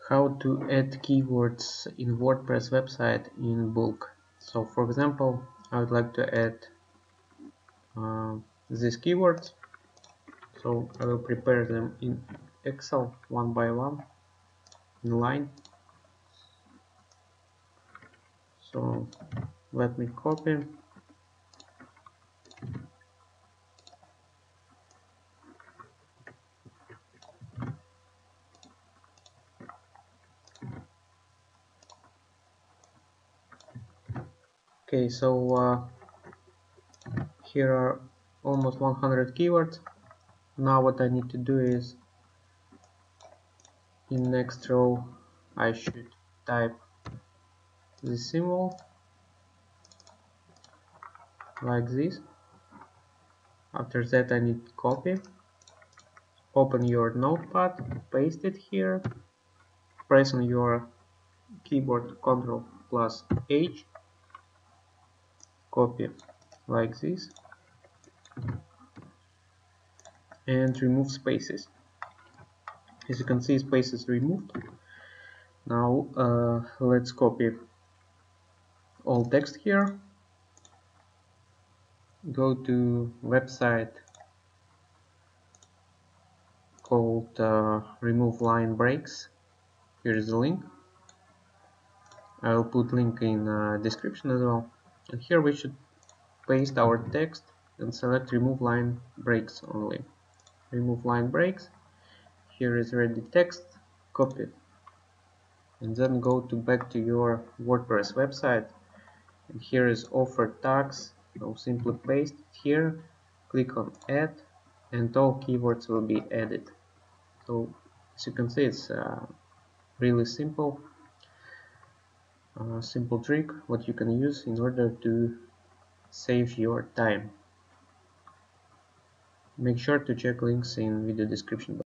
How to add keywords in WordPress website in bulk. So for example, I would like to add these keywords. So I will prepare them in Excel one by one in line. So let me copy. Okay, so here are almost 100 keywords. Now what I need to do is in next row I should type the symbol like this. After that I need to copy, open your notepad, paste it here, press on your keyboard Ctrl plus H, copy like this, and remove spaces. As you can see, spaces removed. Now let's copy all text here, go to website called remove line breaks. Here is the link. I will put link in description as well. And here we should paste our text and select remove line breaks only. Remove line breaks. Here is ready text, copy it. And then go to back to your WordPress website. And here is offer tags. So simply paste it here, click on add, and all keywords will be added. So as you can see, it's really simple. Simple trick what you can use in order to save your time. Make sure to check links in video description.